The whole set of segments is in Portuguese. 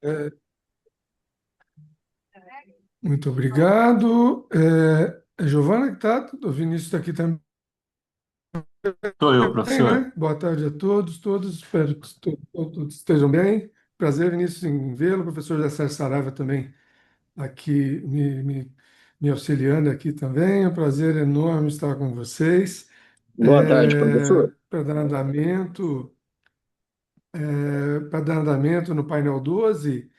É, muito obrigado. É Giovana que está, o Vinícius está aqui também, Sou eu, professor. né? Boa tarde a todos. Espero que todos estejam bem. Prazer, Vinícius, em vê-lo. O professor José Saraiva também aqui me auxiliando aqui também. É um prazer enorme estar com vocês. Boa tarde, professor. Para dar andamento, para dar andamento no painel 12.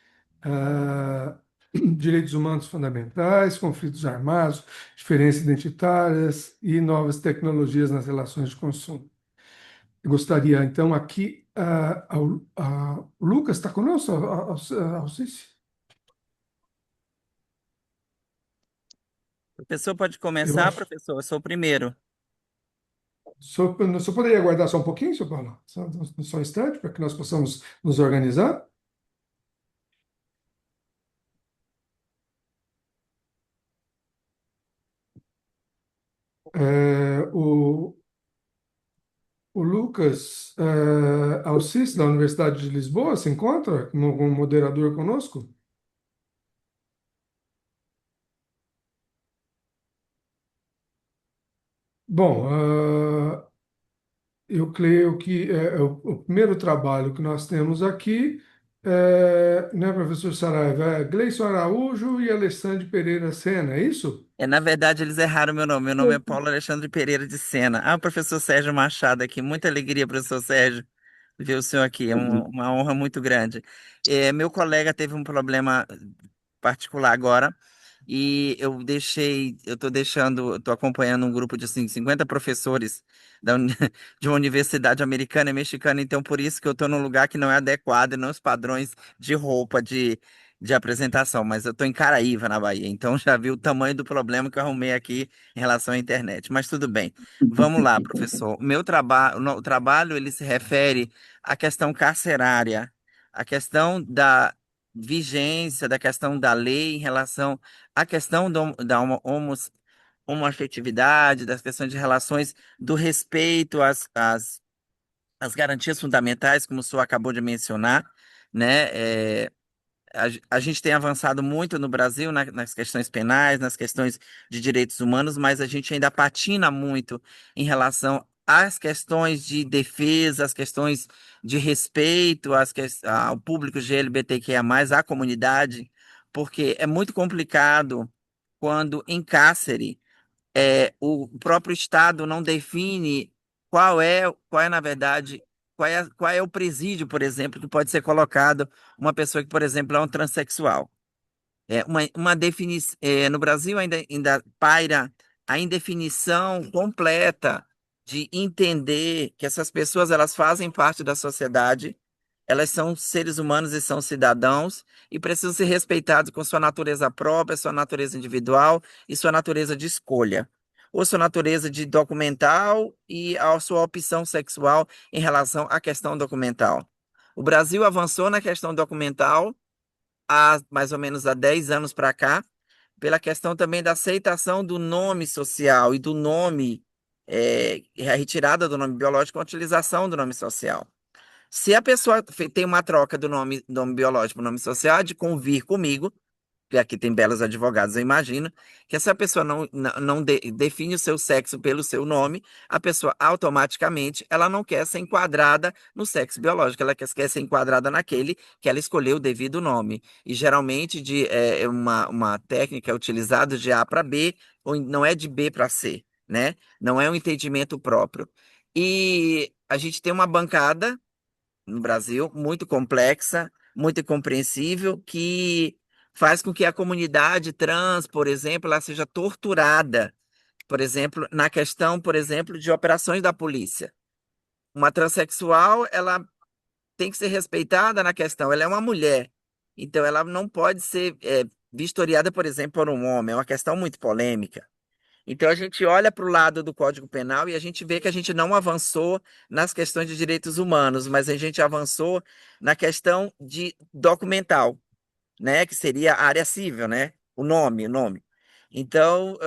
ah, Direitos humanos fundamentais, conflitos armados, diferenças identitárias e novas tecnologias nas relações de consumo. Eu gostaria, então, aqui, o Lucas está conosco, Alcice? O professor pode Eu começar, acho. professor? Eu sou o primeiro. Só poderia aguardar só um pouquinho, senhor Paulo? Só um instante, para que nós possamos nos organizar. É, o Lucas Alcice, da Universidade de Lisboa, se encontra como moderador conosco? Bom, eu creio que o primeiro trabalho que nós temos aqui né, professor Saraiva, é Gleison Araújo e Alexandre Pereira Sena, é isso? Na verdade, eles erraram meu nome. Meu nome é Paulo Alexandre Pereira de Sena. Ah, o professor Sérgio Machado aqui. Muita alegria, professor Sérgio, ver o senhor aqui. É uma honra muito grande. Meu colega teve um problema particular agora e eu estou deixando, estou acompanhando um grupo de assim, 50 professores de uma universidade americana e mexicana, então por isso que eu estou num lugar que não é adequado e não os padrões de roupa, de apresentação, mas eu estou em Caraíva, na Bahia, então já vi o tamanho do problema que eu arrumei aqui em relação à internet. Mas tudo bem. Vamos lá, professor. O meu trabalho, o trabalho, ele se refere à questão carcerária, à questão da vigência, da questão da lei em relação à questão da homoafetividade, das questões de relações, do respeito às garantias fundamentais, como o senhor acabou de mencionar, né? A gente tem avançado muito no Brasil nas questões penais, nas questões de direitos humanos, mas a gente ainda patina muito em relação às questões de defesa, às questões de respeito ao público GLBTQIA+, à comunidade, porque é muito complicado quando em cárcere o próprio Estado não define na verdade, qual é o presídio, por exemplo, que pode ser colocado uma pessoa que, por exemplo, é um transexual. No Brasil ainda paira a indefinição completa de entender que essas pessoas elas fazem parte da sociedade, elas são seres humanos e são cidadãos e precisam ser respeitados com sua natureza própria, sua natureza individual e sua natureza de escolha, ou sua natureza de documental e a sua opção sexual em relação à questão documental. O Brasil avançou na questão documental há mais ou menos há 10 anos para cá, pela questão também da aceitação do nome social e do nome, a retirada do nome biológico, a utilização do nome social. Se a pessoa tem uma troca do nome biológico para o nome social, há de convir comigo, que aqui tem belos advogados, eu imagino, que essa pessoa define o seu sexo pelo seu nome, a pessoa automaticamente ela não quer ser enquadrada no sexo biológico, ela quer ser enquadrada naquele que ela escolheu o devido nome. E geralmente uma técnica utilizada de A para B, ou não é de B para C, né? Não é um entendimento próprio. E a gente tem uma bancada no Brasil, muito complexa, muito incompreensível, que faz com que a comunidade trans, por exemplo, ela seja torturada, por exemplo, na questão, por exemplo, de operações da polícia. Uma transexual, ela tem que ser respeitada na questão, ela é uma mulher, então ela não pode ser vistoriada, por exemplo, por um homem, é uma questão muito polêmica. Então a gente olha para o lado do Código Penal e a gente vê que a gente não avançou nas questões de direitos humanos, mas a gente avançou na questão de documental, né? Que seria a área civil, né? O nome. Então,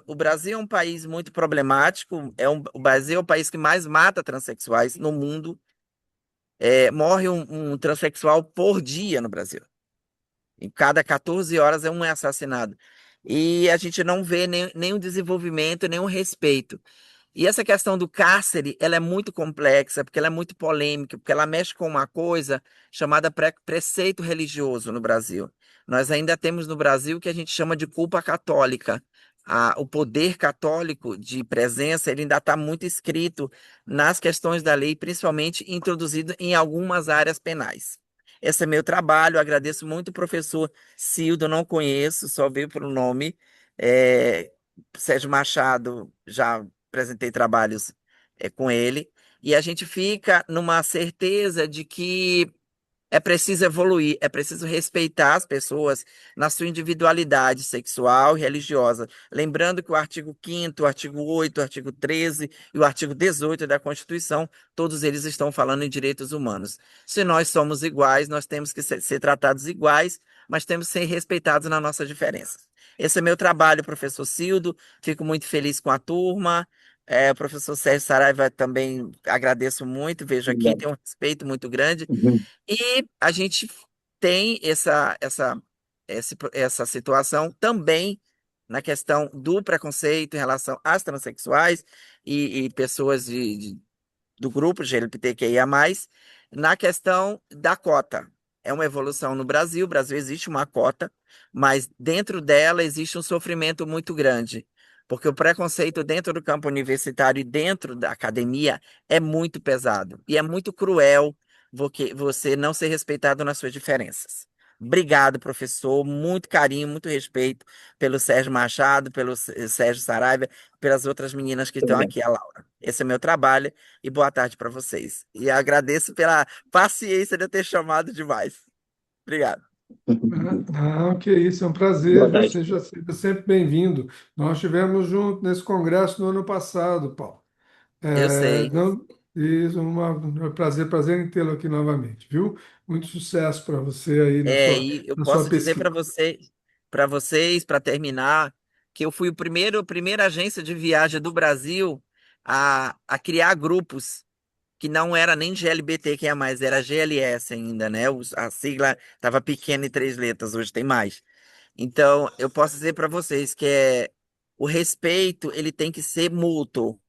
o Brasil é um país muito problemático. O Brasil é o país que mais mata transexuais no mundo. Morre um transexual por dia no Brasil. Em cada 14 horas um é assassinado. E a gente não vê nenhum desenvolvimento, nenhum respeito. E essa questão do cárcere, ela é muito complexa, porque ela é muito polêmica, porque ela mexe com uma coisa chamada preceito religioso no Brasil. Nós ainda temos no Brasil o que a gente chama de culpa católica. O poder católico de presença, ele ainda está muito escrito nas questões da lei, principalmente introduzido em algumas áreas penais. Esse é meu trabalho, eu agradeço muito o professor Cildo, não conheço, só veio pelo nome. É, Sérgio Machado, já apresentei trabalhos com ele, e a gente fica numa certeza de que é preciso evoluir, é preciso respeitar as pessoas na sua individualidade sexual e religiosa. Lembrando que o artigo 5º, o artigo 8º, o artigo 13 e o artigo 18 da Constituição, todos eles estão falando em direitos humanos. Se nós somos iguais, nós temos que ser tratados iguais, mas temos que ser respeitados nas nossas diferenças. Esse é meu trabalho, professor Cildo. Fico muito feliz com a turma. O professor Sérgio Saraiva também agradeço muito, vejo aqui, Obrigado. tenho um respeito muito grande. Uhum. E a gente tem essa situação também na questão do preconceito em relação às transexuais e pessoas do grupo GLBTQIA+, na questão da cota. É uma evolução no Brasil, existe uma cota, mas dentro dela existe um sofrimento muito grande, porque o preconceito dentro do campo universitário e dentro da academia é muito pesado e é muito cruel você não ser respeitado nas suas diferenças. Obrigado, professor. Muito carinho, muito respeito pelo Sérgio Machado, pelo Sérgio Saraiva, pelas outras meninas que estão Obrigado. aqui, a Laura. Esse é meu trabalho e boa tarde para vocês. E agradeço pela paciência de eu ter chamado demais. Obrigado. Não, que isso, é um prazer, Boa viu? tarde. Seja sempre bem-vindo. Nós estivemos juntos nesse congresso no ano passado, Paulo. Eu sei. Não, isso, um prazer em tê-lo aqui novamente, viu? Muito sucesso para você aí E eu na sua posso dizer pesquisa. para vocês, para terminar, que eu fui a primeira agência de viagem do Brasil a criar grupos que não era nem GLBTQIA+, era GLS ainda, né? A sigla estava pequena em 3 letras, hoje tem mais. Então, eu posso dizer para vocês que o respeito, ele tem que ser mútuo.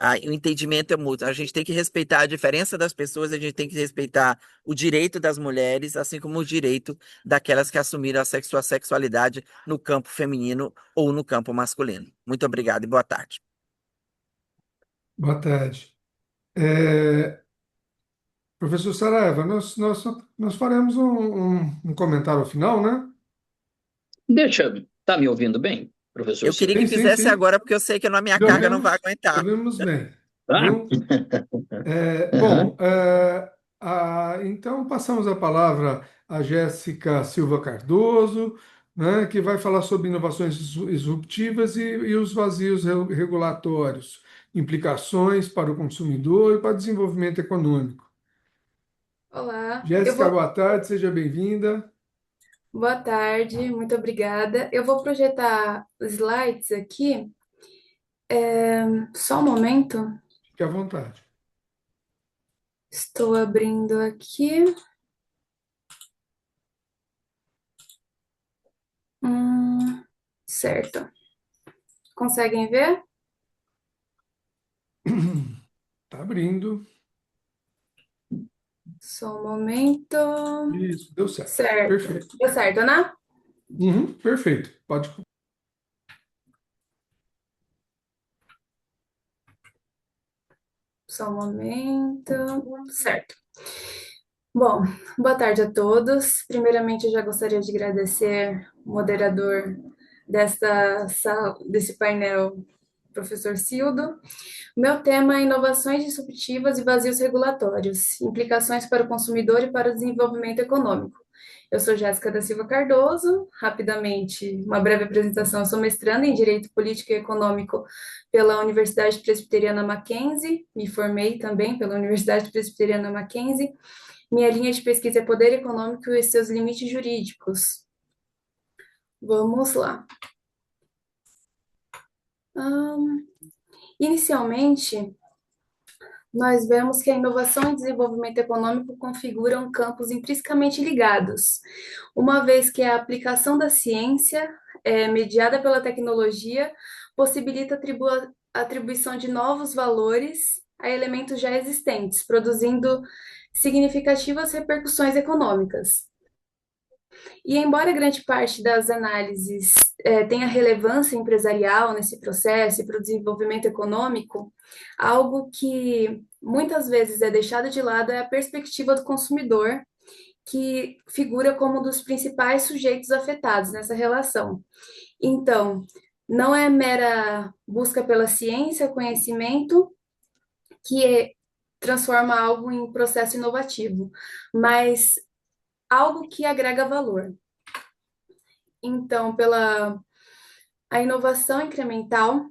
O entendimento é mútuo. A gente tem que respeitar a diferença das pessoas, a gente tem que respeitar o direito das mulheres, assim como o direito daquelas que assumiram sua sexualidade no campo feminino ou no campo masculino. Muito obrigado e boa tarde. Boa tarde. É, professor Saraiva, nós faremos um comentário final, né? Deixa, tá me ouvindo bem, professor Eu queria Silvio? que Sim, sim, fizesse sim. agora, porque eu sei que a minha Te carga não vai ouvimos, te aguentar. ouvimos bem, Ah, viu? Bom, aham. então passamos a palavra a Jéssica Silva Cardoso, né, que vai falar sobre inovações disruptivas e os vazios regulatórios, implicações para o consumidor e para o desenvolvimento econômico. Olá, Jéssica, boa tarde, seja bem-vinda. boa tarde, muito obrigada. Eu vou projetar slides aqui, só um momento, Fique à vontade. estou abrindo aqui. Certo. Conseguem ver? Está abrindo. Só um momento. Isso, deu certo. Certo. Perfeito. Deu certo, né? Uhum, perfeito. Pode. Só um momento. Certo. Bom, boa tarde a todos. Primeiramente, eu já gostaria de agradecer o moderador desse painel, professor Cildo. Meu tema é inovações disruptivas e vazios regulatórios, implicações para o consumidor e para o desenvolvimento econômico. Eu sou Jéssica da Silva Cardoso. Rapidamente, uma breve apresentação. Eu sou mestranda em Direito Político e Econômico pela Universidade Presbiteriana Mackenzie. Me formei também pela Universidade Presbiteriana Mackenzie. Minha linha de pesquisa é Poder Econômico e seus limites jurídicos. Vamos lá. Inicialmente, nós vemos que a inovação e desenvolvimento econômico configuram campos intrinsecamente ligados, uma vez que a aplicação da ciência, mediada pela tecnologia, possibilita a atribuição de novos valores a elementos já existentes, produzindo significativas repercussões econômicas. E embora grande parte das análises tenha relevância empresarial nesse processo e para o desenvolvimento econômico, algo que muitas vezes é deixado de lado é a perspectiva do consumidor, que figura como um dos principais sujeitos afetados nessa relação. Então, não é mera busca pela ciência, conhecimento, que transforma algo em processo inovativo, mas algo que agrega valor. Então, pela a inovação incremental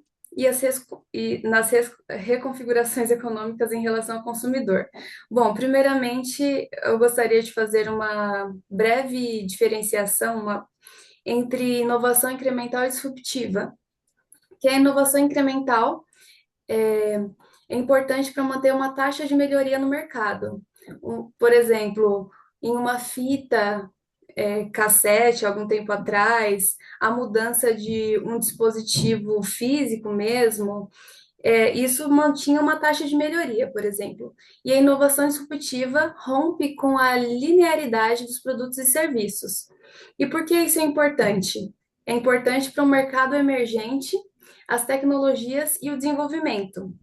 e, nas reconfigurações econômicas em relação ao consumidor. Bom, primeiramente, eu gostaria de fazer uma breve diferenciação entre inovação incremental e disruptiva, que a inovação incremental é importante para manter uma taxa de melhoria no mercado. Por exemplo, em uma fita cassete, algum tempo atrás, a mudança de um dispositivo físico mesmo, isso mantinha uma taxa de melhoria, por exemplo. E a inovação disruptiva rompe com a linearidade dos produtos e serviços. E por que isso é importante? É importante para o mercado emergente, as tecnologias e o desenvolvimento.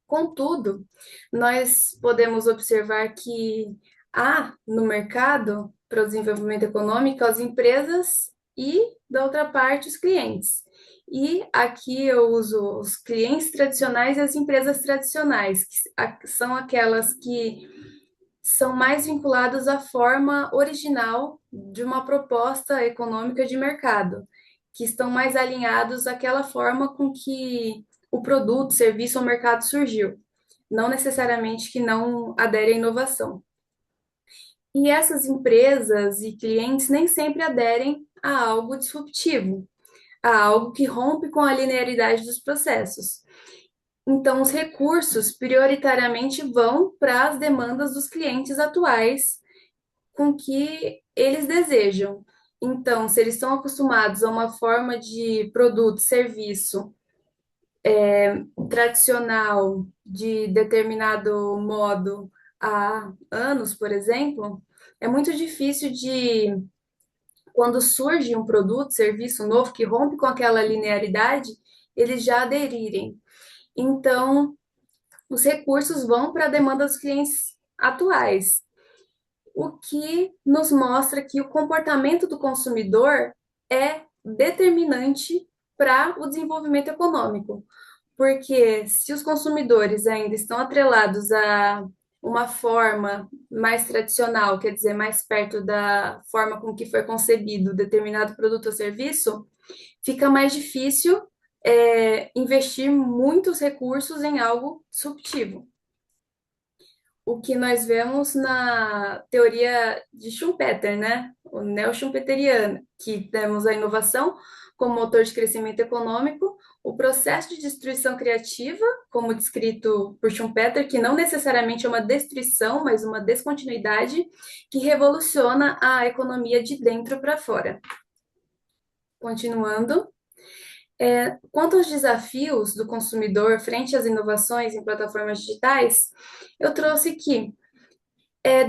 Contudo, nós podemos observar que há no mercado para o desenvolvimento econômico as empresas e, da outra parte, os clientes. E aqui eu uso os clientes tradicionais e as empresas tradicionais, que são aquelas que são mais vinculadas à forma original de uma proposta econômica de mercado, que estão mais alinhados àquela forma com que o produto, serviço ou mercado surgiu, não necessariamente que não adere à inovação. E essas empresas e clientes nem sempre aderem a algo disruptivo, a algo que rompe com a linearidade dos processos. Então, os recursos prioritariamente vão para as demandas dos clientes atuais com que eles desejam. Então, se eles estão acostumados a uma forma de produto, serviço tradicional de determinado modo há anos, por exemplo, é muito difícil de, quando surge um produto, serviço novo que rompe com aquela linearidade, eles já aderirem. Então, os recursos vão para a demanda dos clientes atuais, o que nos mostra que o comportamento do consumidor é determinante para o desenvolvimento econômico. Porque se os consumidores ainda estão atrelados a uma forma mais tradicional, quer dizer, mais perto da forma com que foi concebido determinado produto ou serviço, fica mais difícil investir muitos recursos em algo disruptivo. O que nós vemos na teoria de Schumpeter, né? O neo-schumpeteriano, que temos a inovação como motor de crescimento econômico, o processo de destruição criativa, como descrito por Schumpeter, que não necessariamente é uma destruição, mas uma descontinuidade, que revoluciona a economia de dentro para fora. Continuando. Quanto aos desafios do consumidor frente às inovações em plataformas digitais, eu trouxe que,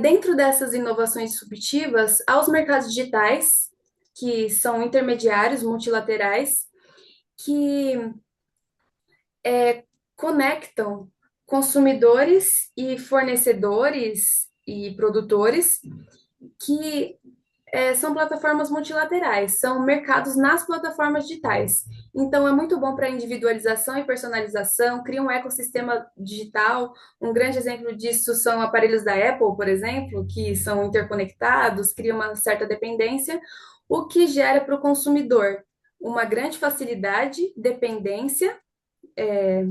dentro dessas inovações disruptivas, há os mercados digitais, que são intermediários multilaterais, que conectam consumidores e fornecedores e produtores, que são plataformas multilaterais, são mercados nas plataformas digitais. Então, é muito bom para individualização e personalização, cria um ecossistema digital. Um grande exemplo disso são aparelhos da Apple, por exemplo, que são interconectados, cria uma certa dependência, o que gera para o consumidor uma grande facilidade, dependência,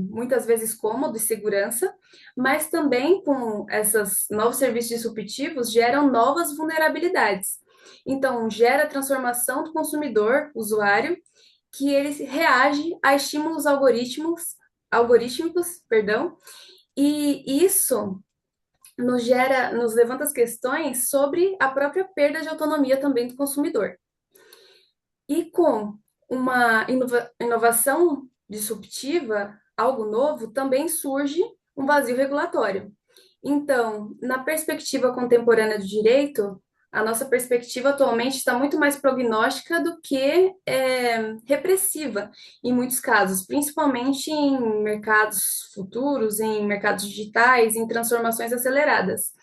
muitas vezes cômodo e segurança, mas também com esses novos serviços disruptivos geram novas vulnerabilidades. Então, gera transformação do consumidor, usuário, que ele reage a estímulos algorítmicos, E isso nos levanta as questões sobre a própria perda de autonomia também do consumidor. E com uma inovação disruptiva, algo novo, também surge um vazio regulatório. Então, na perspectiva contemporânea do direito, a nossa perspectiva atualmente está muito mais prognóstica do que repressiva, em muitos casos, principalmente em mercados futuros, em mercados digitais, em transformações aceleradas.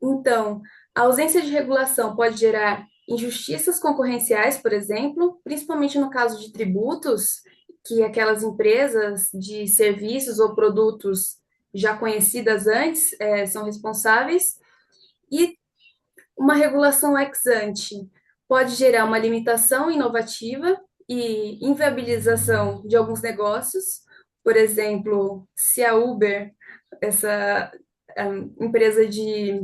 Então, a ausência de regulação pode gerar injustiças concorrenciais, por exemplo, principalmente no caso de tributos, que aquelas empresas de serviços ou produtos já conhecidas antes são responsáveis, e uma regulação ex ante pode gerar uma limitação inovativa e inviabilização de alguns negócios. Por exemplo, se a Uber, essa empresa que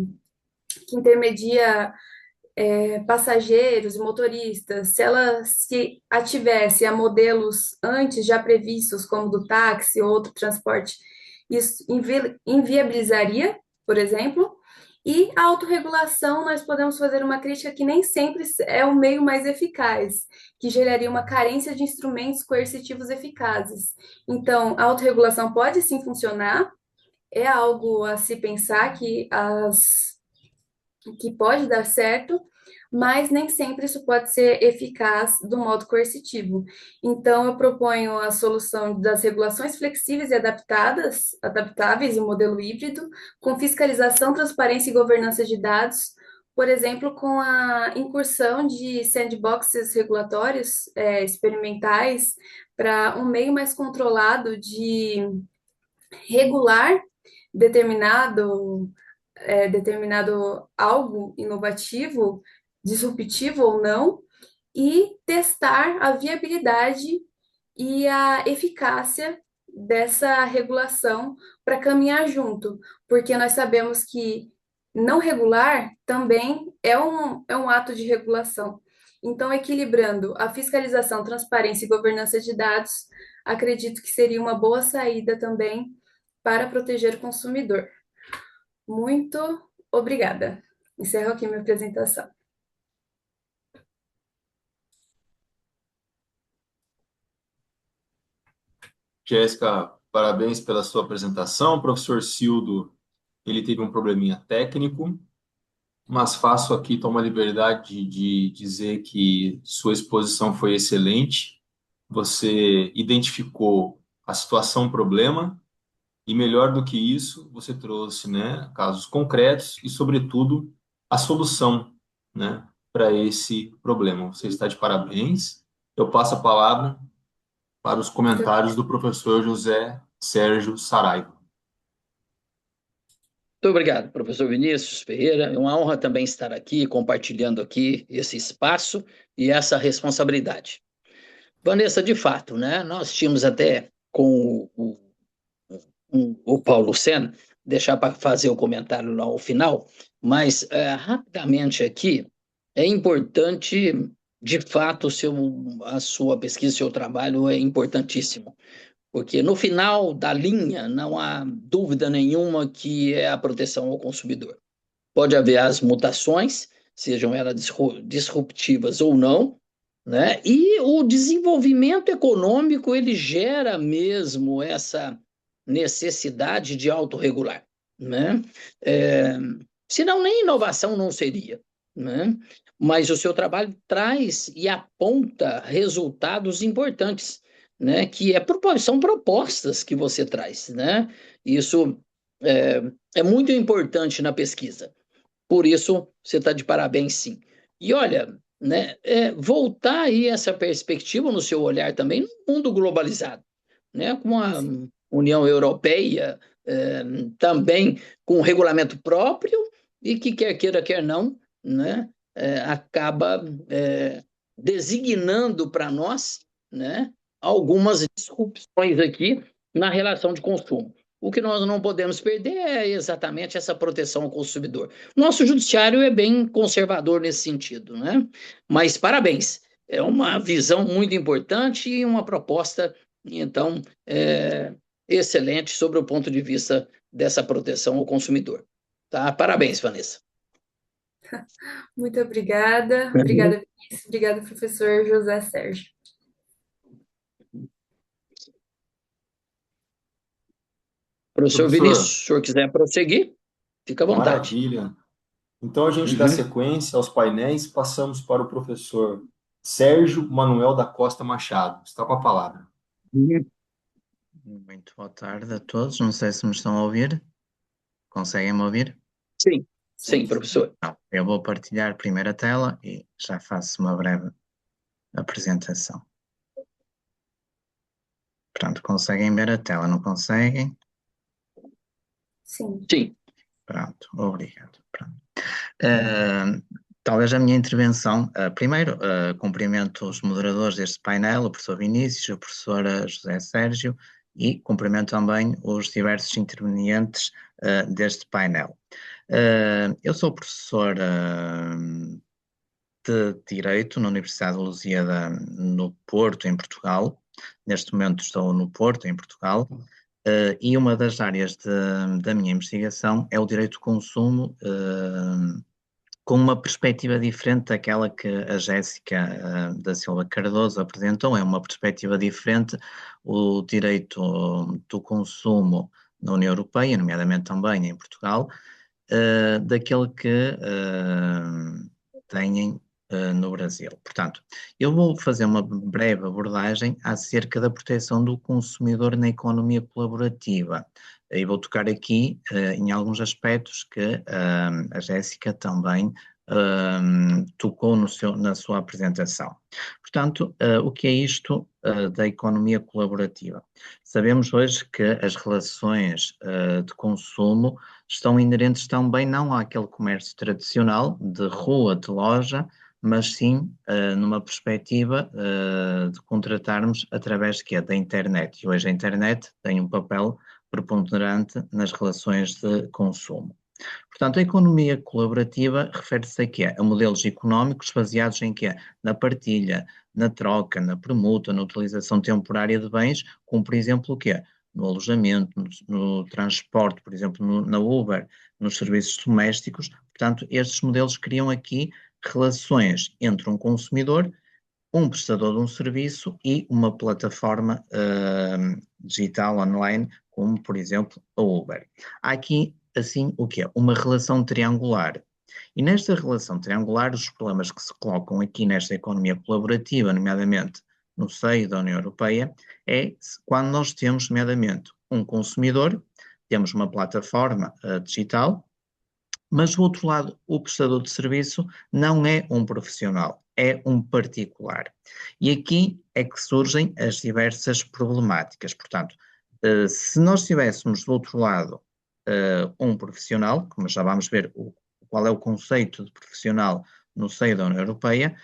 intermedia passageiros e motoristas, se ela se ativesse a modelos antes já previstos, como do táxi ou outro transporte, isso inviabilizaria, por exemplo. E a autorregulação, nós podemos fazer uma crítica que nem sempre é o meio mais eficaz, que geraria uma carência de instrumentos coercitivos eficazes. Então, a autorregulação pode sim funcionar, é algo a se pensar que pode dar certo, mas nem sempre isso pode ser eficaz do modo coercitivo. Então, eu proponho a solução das regulações flexíveis e adaptáveis em modelo híbrido, com fiscalização, transparência e governança de dados, por exemplo, com a incursão de sandboxes regulatórios experimentais para um meio mais controlado de regular determinado algo inovativo, disruptivo ou não, e testar a viabilidade e a eficácia dessa regulação para caminhar junto, porque nós sabemos que não regular também é um ato de regulação. Então, equilibrando a fiscalização, transparência e governança de dados, acredito que seria uma boa saída também para proteger o consumidor. Muito obrigada. Encerro aqui minha apresentação. Jéssica, parabéns pela sua apresentação. O professor Cildo, ele teve um probleminha técnico, mas faço aqui, tomo a liberdade de dizer que sua exposição foi excelente. Você identificou a situação problema e, melhor do que isso, você trouxe, né, casos concretos e, sobretudo, a solução, né, para esse problema. Você está de parabéns. Eu passo a palavra para os comentários do professor José Sérgio Saraiva. Muito obrigado, professor Vinícius Ferreira. É uma honra também estar aqui, compartilhando aqui esse espaço e essa responsabilidade. Vanessa, de fato, né, nós tínhamos até com o Paulo Sena, deixar para fazer o comentário lá ao final, mas rapidamente aqui, é importante, de fato, a sua pesquisa, seu trabalho é importantíssimo, porque no final da linha não há dúvida nenhuma que é a proteção ao consumidor. Pode haver as mutações, sejam elas disruptivas ou não, né? E o desenvolvimento econômico, ele gera mesmo essa necessidade de autorregular, né? Senão nem inovação não seria, né? Mas o seu trabalho traz e aponta resultados importantes, né? Que são propostas que você traz, né? Isso é muito importante na pesquisa. Por isso, você está de parabéns, sim. E olha, né, voltar aí essa perspectiva no seu olhar também no mundo globalizado, né? Com a União Europeia também com um regulamento próprio e que quer queira, quer não, né, acaba designando para nós, né, algumas disrupções aqui na relação de consumo. O que nós não podemos perder é exatamente essa proteção ao consumidor. Nosso judiciário é bem conservador nesse sentido, né? Mas parabéns, é uma visão muito importante e uma proposta, então, excelente sobre o ponto de vista dessa proteção ao consumidor. Tá? Parabéns, Vanessa. Muito obrigada. Obrigada, Vinícius. Obrigada, professor José Sérgio. Professor Vinícius, Professor, se o senhor quiser prosseguir, fica à vontade. maravilha. Então a gente dá Uhum. sequência aos painéis, passamos para o professor Sérgio Manuel da Costa Machado. Está com a palavra. Muito boa tarde a todos. Não sei se me estão a ouvir. Conseguem me ouvir? Sim, sim, Sim. professor. Não. Eu vou partilhar primeiro a tela e já faço uma breve apresentação. Pronto, conseguem ver a tela, não conseguem? Sim. Sim. Pronto, obrigado. Pronto. Talvez a minha intervenção, primeiro, cumprimento os moderadores deste painel, o professor Vinícius, o professor José Sérgio, e cumprimento também os diversos intervenientes deste painel. Eu sou professor de Direito na Universidade de Lusíada, no Porto, em Portugal. Neste momento estou no Porto, em Portugal. E uma das áreas da minha investigação é o direito do consumo, com uma perspectiva diferente daquela que a Jéssica da Silva Cardoso apresentou. É uma perspectiva diferente. O direito do consumo na União Europeia, nomeadamente também em Portugal, daquele que têm no Brasil. Portanto, eu vou fazer uma breve abordagem acerca da proteção do consumidor na economia colaborativa. E vou tocar aqui em alguns aspectos que a Jéssica também tocou na sua apresentação. Portanto, o que é isto da economia colaborativa? Sabemos hoje que as relações de consumo estão inerentes também não àquele comércio tradicional de rua, de loja, mas sim numa perspectiva de contratarmos através de quê? Da internet. E hoje a internet tem um papel preponderante nas relações de consumo. Portanto, a economia colaborativa refere-se a quê? A modelos económicos baseados em quê? Na partilha, na troca, na permuta, na utilização temporária de bens, como por exemplo o quê? No alojamento, no transporte, por exemplo, na Uber, nos serviços domésticos. Portanto, estes modelos criam aqui relações entre um consumidor, um prestador de um serviço e uma plataforma digital online, como por exemplo a Uber. Há aqui, assim, o que é? Uma relação triangular. E nesta relação triangular, os problemas que se colocam aqui nesta economia colaborativa, nomeadamente no seio da União Europeia, é quando nós temos, nomeadamente, um consumidor, temos uma plataforma digital, mas do outro lado, o prestador de serviço não é um profissional, é um particular. E aqui é que surgem as diversas problemáticas. Portanto, se nós tivéssemos do outro lado um profissional, como já vamos ver qual é o conceito de profissional no seio da União Europeia,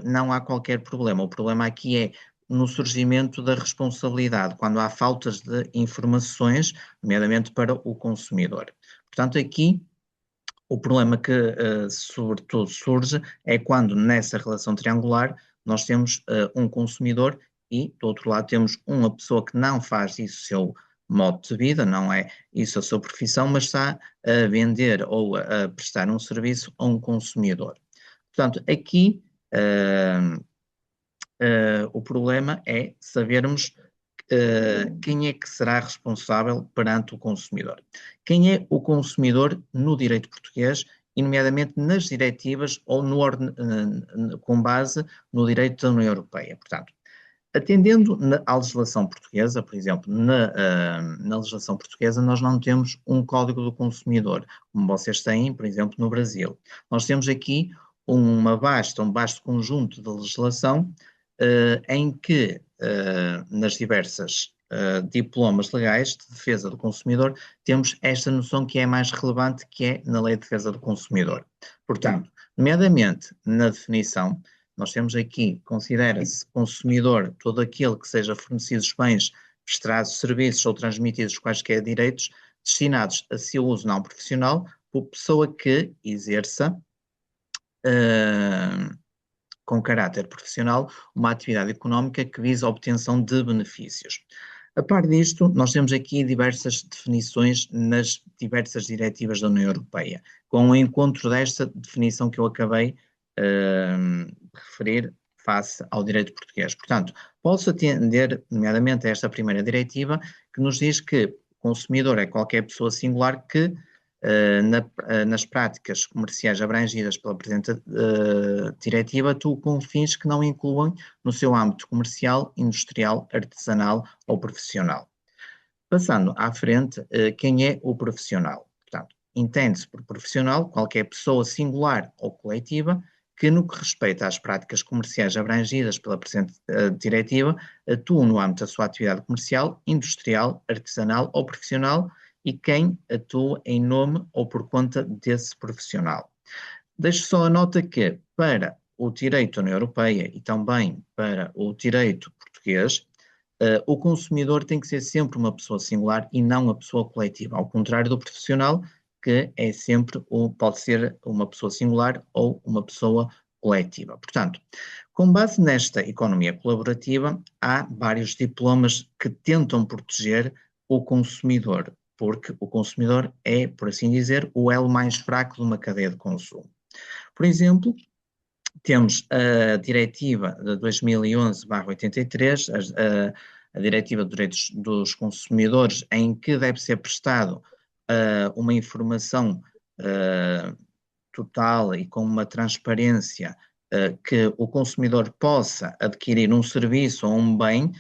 não há qualquer problema. O problema aqui é no surgimento da responsabilidade, quando há faltas de informações, nomeadamente para o consumidor. Portanto, aqui o problema que, sobretudo, surge é quando nessa relação triangular nós temos um consumidor e, do outro lado, temos uma pessoa que não faz isso o seu modo de vida, não é isso a sua profissão, mas está a vender ou a prestar um serviço a um consumidor. Portanto, aqui o problema é sabermos quem é que será responsável perante o consumidor. Quem é o consumidor no direito português, e nomeadamente nas diretivas ou com base no direito da União Europeia. Portanto, atendendo à legislação portuguesa, por exemplo, na legislação portuguesa nós não temos um código do consumidor, como vocês têm, por exemplo, no Brasil. Nós temos aqui um vasto conjunto de legislação em que nas diversas diplomas legais de defesa do consumidor temos esta noção que é mais relevante, que é na Lei de Defesa do Consumidor. Portanto, nomeadamente na definição, nós temos aqui, considera-se consumidor todo aquele que seja fornecidos bens, prestados serviços ou transmitidos quaisquer direitos destinados a seu uso não profissional por pessoa que exerça com caráter profissional uma atividade económica que visa a obtenção de benefícios. A par disto, nós temos aqui diversas definições nas diversas diretivas da União Europeia, com o encontro desta definição que eu acabei de referir face ao direito português. Portanto, posso atender, nomeadamente, a esta primeira diretiva, que nos diz que o consumidor é qualquer pessoa singular que, nas práticas comerciais abrangidas pela presente diretiva, atua com fins que não incluam no seu âmbito comercial, industrial, artesanal ou profissional. Passando à frente, quem é o profissional? Portanto, entende-se por profissional qualquer pessoa singular ou coletiva que, no que respeita às práticas comerciais abrangidas pela presente diretiva, atua no âmbito da sua atividade comercial, industrial, artesanal ou profissional e quem atua em nome ou por conta desse profissional. Deixo só a nota que, para o direito da União Europeia e também para o direito português, o consumidor tem que ser sempre uma pessoa singular e não uma pessoa coletiva, ao contrário do profissional, que é sempre, pode ser uma pessoa singular ou uma pessoa coletiva. Portanto, com base nesta economia colaborativa, há vários diplomas que tentam proteger o consumidor, porque o consumidor é, por assim dizer, o elo mais fraco de uma cadeia de consumo. Por exemplo, temos a Diretiva de 2011/83, a Diretiva de Direitos dos Consumidores, em que deve ser prestado uma informação total e com uma transparência que o consumidor possa adquirir um serviço ou um bem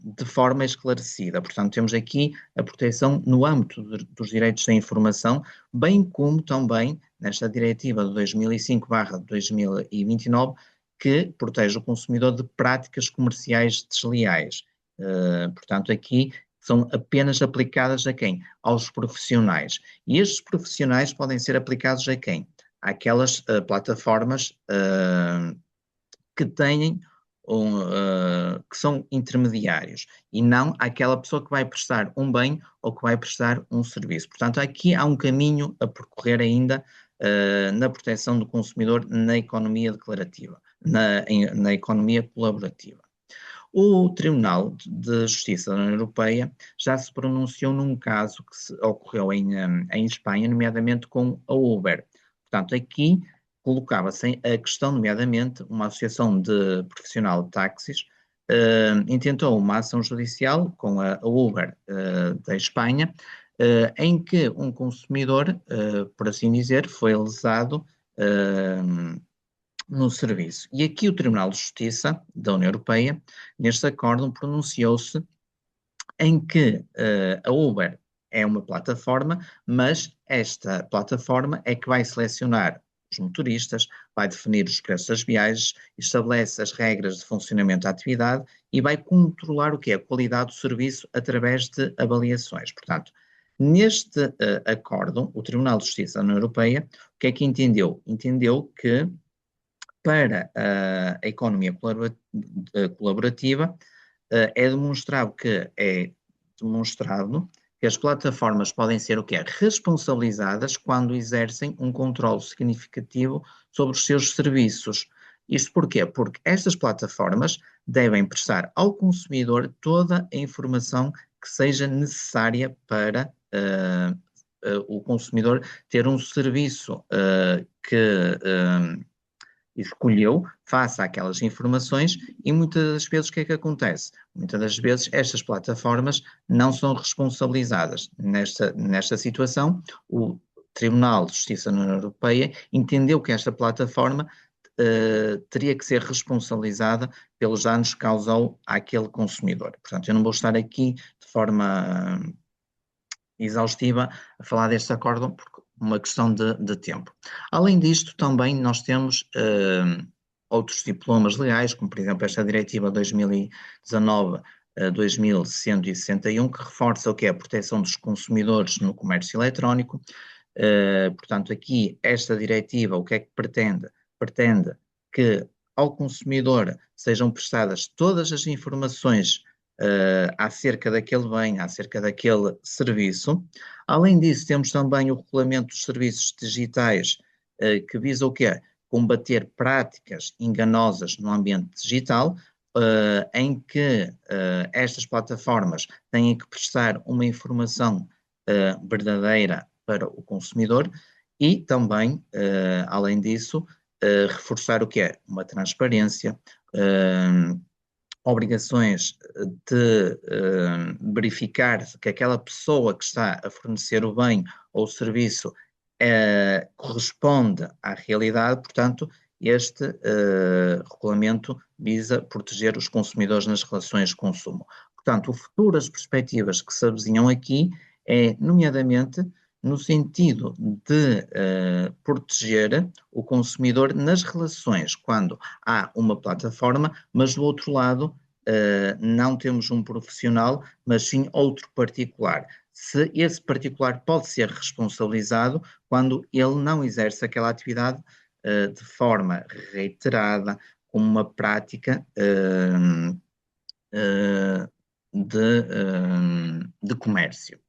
de forma esclarecida. Portanto, temos aqui a proteção no âmbito dos direitos da informação, bem como também nesta diretiva de 2005/2029, que protege o consumidor de práticas comerciais desleais. Portanto, aqui são apenas aplicadas a quem? Aos profissionais. E estes profissionais podem ser aplicados a quem? Àquelas plataformas que têm que são intermediários e não àquela pessoa que vai prestar um bem ou que vai prestar um serviço. Portanto, aqui há um caminho a percorrer ainda na proteção do consumidor na economia declarativa, na economia colaborativa. O Tribunal de Justiça da União Europeia já se pronunciou num caso que ocorreu em Espanha, nomeadamente com a Uber. Portanto, aqui colocava-se a questão, nomeadamente, uma associação de profissional de táxis intentou uma ação judicial com a Uber da Espanha, em que um consumidor, por assim dizer, foi lesado no serviço. E aqui o Tribunal de Justiça da União Europeia, neste acórdão, pronunciou-se em que a Uber é uma plataforma, mas esta plataforma é que vai selecionar os motoristas, vai definir os preços das viagens, estabelece as regras de funcionamento da atividade e vai controlar o que é a qualidade do serviço através de avaliações. Portanto, neste acórdão, o Tribunal de Justiça da União Europeia, o que é que entendeu? Entendeu que para a economia colaborativa é demonstrado que as plataformas podem ser o quê? Responsabilizadas quando exercem um controle significativo sobre os seus serviços. Isto porquê? Porque estas plataformas devem prestar ao consumidor toda a informação que seja necessária para o consumidor ter um serviço que escolheu, face àquelas informações, e muitas das vezes o que é que acontece? Muitas das vezes estas plataformas não são responsabilizadas. Nesta situação, o Tribunal de Justiça da União Europeia entendeu que esta plataforma teria que ser responsabilizada pelos danos que causou àquele consumidor. Portanto, eu não vou estar aqui de forma exaustiva a falar deste acórdão, porque uma questão de tempo. Além disto, também nós temos outros diplomas legais, como por exemplo esta diretiva 2019/2161, que reforça o que é a proteção dos consumidores no comércio eletrónico. Portanto, aqui esta diretiva o que é que pretende? Pretende que ao consumidor sejam prestadas todas as informações acerca daquele bem, acerca daquele serviço. Além disso, temos também o Regulamento dos Serviços Digitais, que visa o quê? Combater práticas enganosas no ambiente digital. em que estas plataformas têm que prestar uma informação verdadeira para o consumidor e também, além disso, reforçar o que é uma transparência, obrigações de verificar que aquela pessoa que está a fornecer o bem ou o serviço corresponde à realidade. Portanto, este regulamento visa proteger os consumidores nas relações de consumo. Portanto, o futuro, as perspectivas que se avizinham aqui é, nomeadamente, no sentido de proteger o consumidor nas relações, quando há uma plataforma, mas do outro lado não temos um profissional, mas sim outro particular. Se esse particular pode ser responsabilizado quando ele não exerce aquela atividade de forma reiterada, como uma prática de comércio.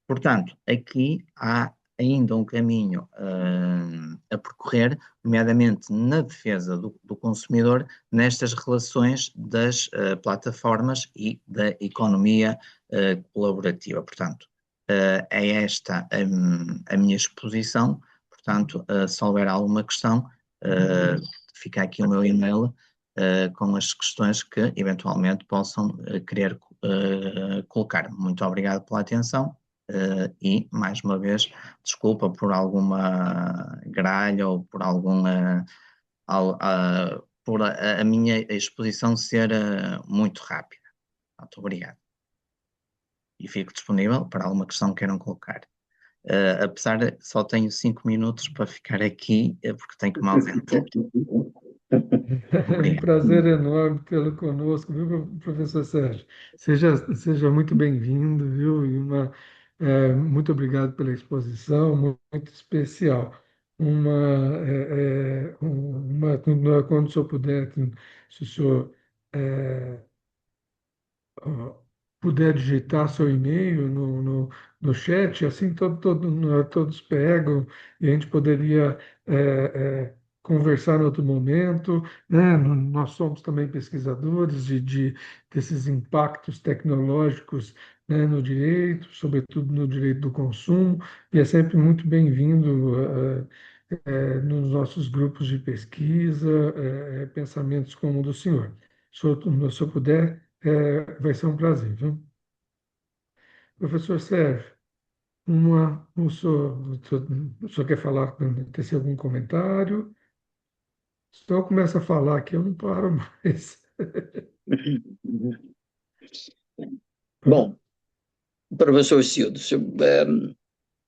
Portanto, aqui há ainda um caminho a percorrer, nomeadamente na defesa do consumidor, nestas relações das plataformas e da economia colaborativa. Portanto, é esta a minha exposição. Portanto, se houver alguma questão, fica aqui o meu e-mail com as questões que eventualmente possam querer colocar. Muito obrigado pela atenção. E, mais uma vez, desculpa por alguma gralha ou por alguma. Por a minha exposição ser muito rápida. Muito obrigado. E fico disponível para alguma questão que queiram colocar. Apesar de só tenho 5 minutos para ficar aqui, porque tenho que me ausentar. É um prazer enorme tê-lo conosco, viu, professor Sérgio? Seja muito bem-vindo, viu? Muito obrigado pela exposição, muito especial. Quando o senhor puder, se o senhor ó, puder digitar seu e-mail no chat, assim todos pegam e a gente poderia é, conversar em outro momento, né? Nós somos também pesquisadores desses impactos tecnológicos, né, no direito, sobretudo no direito do consumo, e é sempre muito bem-vindo nos nossos grupos de pesquisa, pensamentos como o do senhor. Se eu puder, vai ser um prazer, viu? Professor Sérgio, o senhor quer falar, tecer algum comentário? Se eu começo a falar aqui, eu não paro mais. Bom, professor Cildo,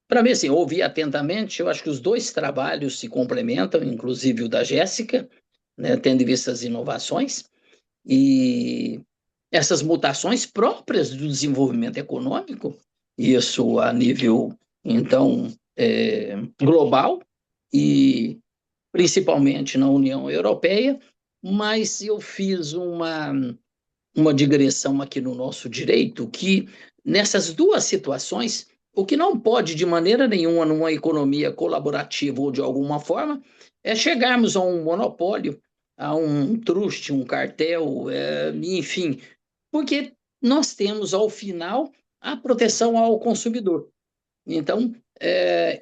para mim, assim, ouvi atentamente, eu acho que os dois trabalhos se complementam, inclusive o da Jéssica, né, tendo em vista as inovações e essas mutações próprias do desenvolvimento econômico, isso a nível, então, global e principalmente na União Europeia, mas eu fiz uma digressão aqui no nosso direito que, nessas duas situações, o que não pode, de maneira nenhuma, numa economia colaborativa ou de alguma forma, é chegarmos a um monopólio, a um truste, um cartel, enfim, porque nós temos, ao final, a proteção ao consumidor. Então,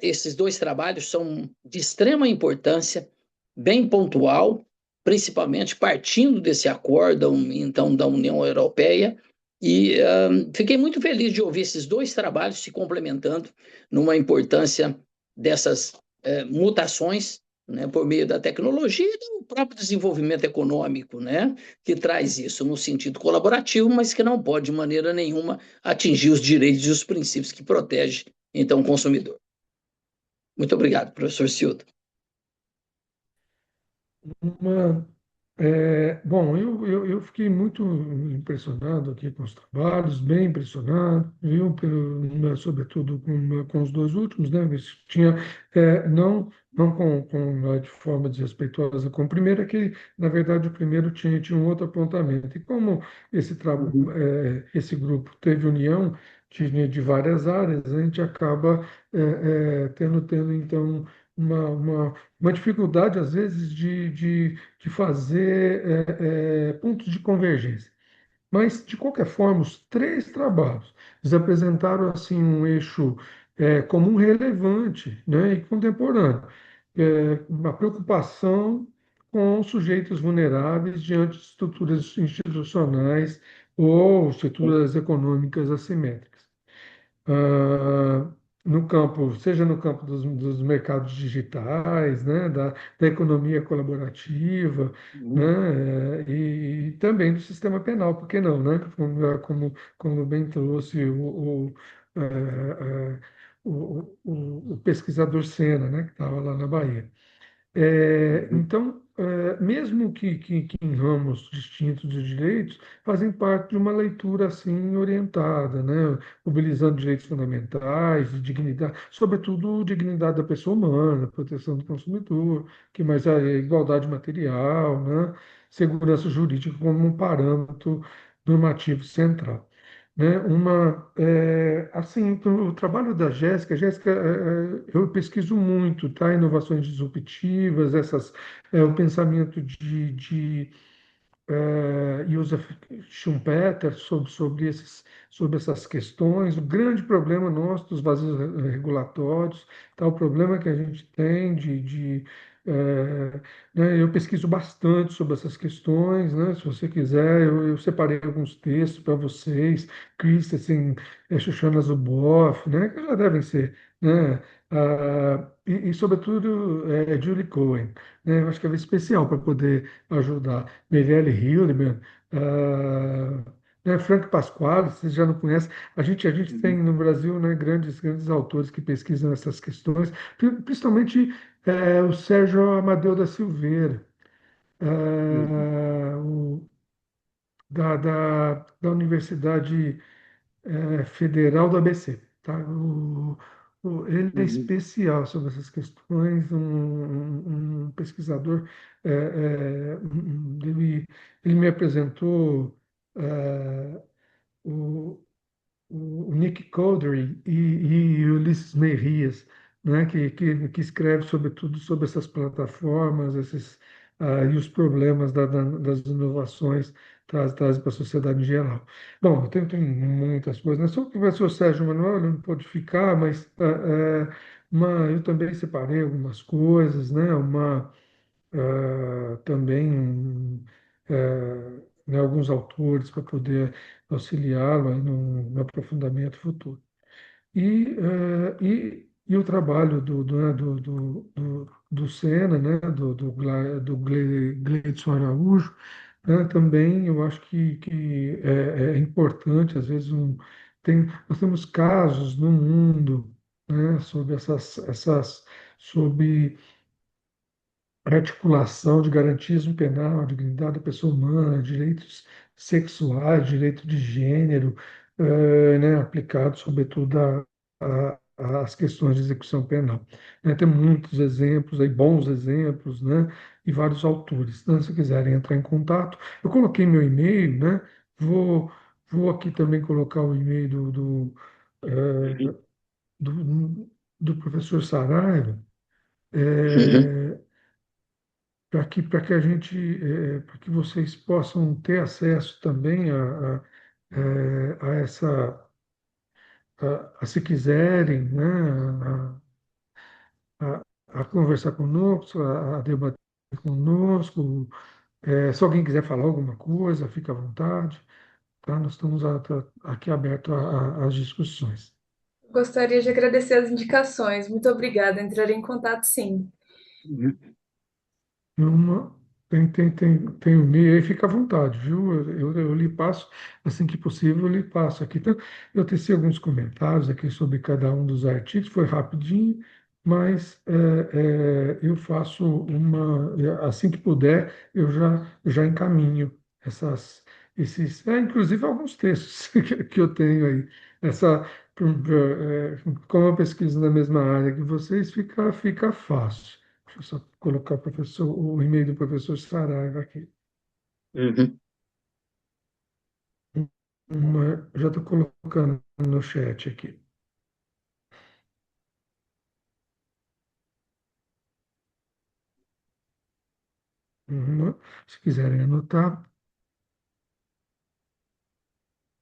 esses dois trabalhos são de extrema importância, bem pontual, principalmente partindo desse acordo, então, da União Europeia, e fiquei muito feliz de ouvir esses dois trabalhos se complementando numa importância dessas mutações, né, por meio da tecnologia e do próprio desenvolvimento econômico, né, que traz isso no sentido colaborativo, mas que não pode, de maneira nenhuma, atingir os direitos e os princípios que protegem então o consumidor. Muito obrigado, professor Cildo. Uma, Bom, eu fiquei muito impressionado aqui com os trabalhos, bem impressionado, viu, sobretudo com os dois últimos, né? Mas tinha, não de forma desrespeitosa com o primeiro, é que, na verdade, o primeiro tinha um outro apontamento. E como esse grupo teve união de várias áreas, a gente acaba tendo então, uma dificuldade, às vezes, de fazer pontos de convergência. Mas, de qualquer forma, os três trabalhos eles apresentaram assim um eixo comum relevante, né, e contemporâneo, uma preocupação com sujeitos vulneráveis diante de estruturas institucionais ou estruturas econômicas assimétricas. ah, no campo, seja no campo dos mercados digitais, né, da economia colaborativa, né, e também do sistema penal, por que não, né? Como bem trouxe o pesquisador Sena, né, que estava lá na Bahia. Então, mesmo que em ramos distintos de direitos, fazem parte de uma leitura assim orientada, né? Mobilizando direitos fundamentais, de dignidade, sobretudo dignidade da pessoa humana, proteção do consumidor, que mais a igualdade material, né? Segurança jurídica como um parâmetro normativo central, né? Assim, o trabalho da Jéssica, eu pesquiso muito, tá? Inovações disruptivas, o pensamento de Joseph Schumpeter sobre essas questões, o grande problema nosso dos vazios regulatórios, tá? O problema que a gente tem né, eu pesquiso bastante sobre essas questões, né? Se você quiser, eu separei alguns textos para vocês, Christensen, Shoshana Zuboff, né? Que já devem ser, né? Sobretudo, Julie Cohen, né? Eu acho que é especial para poder ajudar. Mirelle Hildmann, né, Frank Pasquale, vocês já não conhecem. A gente tem no Brasil, né, grandes autores que pesquisam essas questões, principalmente o Sérgio Amadeu da Silveira, o, da Universidade Federal do ABC. Tá? Ele é especial sobre essas questões, um pesquisador. Ele me apresentou eh, o, o Nick Codry e o Ulisses Merrias, né, que escreve sobretudo sobre essas plataformas, e os problemas das inovações trazem para a sociedade em geral. Bom, tem muitas coisas, né? Só que o professor Sérgio Manuel ele não pôde ficar, mas eu também separei algumas coisas, né? Também né, alguns autores para poder auxiliá-lo aí no aprofundamento futuro. E o trabalho do Sena, né, do Gleidson Araújo, né, também eu acho que é importante, às vezes, nós temos casos no mundo, né, sobre sobre articulação de garantismo penal, dignidade da pessoa humana, direitos sexuais, direito de gênero, né, aplicado sobretudo às questões de execução penal. Né, tem muitos exemplos, aí, bons exemplos, né, e vários autores. Então, se quiserem entrar em contato, eu coloquei meu e-mail, né, vou, vou aqui também colocar o e-mail eh, do, do professor Saraiva, Uhum. para que a gente, para que vocês possam ter acesso também a essa, se quiserem, né, a conversar conosco, a debater conosco. Se alguém quiser falar alguma coisa, fica à vontade, tá? Nós estamos aqui abertos às discussões. Gostaria de agradecer as indicações. Muito obrigada. Entrarei em contato, sim. Uma, tem o e-mail aí, fica à vontade, viu? Eu lhe passo, assim que possível, eu lhe passo aqui. Então, eu teci alguns comentários aqui sobre cada um dos artigos, foi rapidinho, mas eu faço assim que puder, eu já encaminho inclusive alguns textos que eu tenho aí. Essa, como eu pesquiso na mesma área que vocês, fica fácil. Deixa eu só colocar o e-mail do professor Saraiva aqui. Uhum. Já estou colocando no chat aqui. Se quiserem anotar.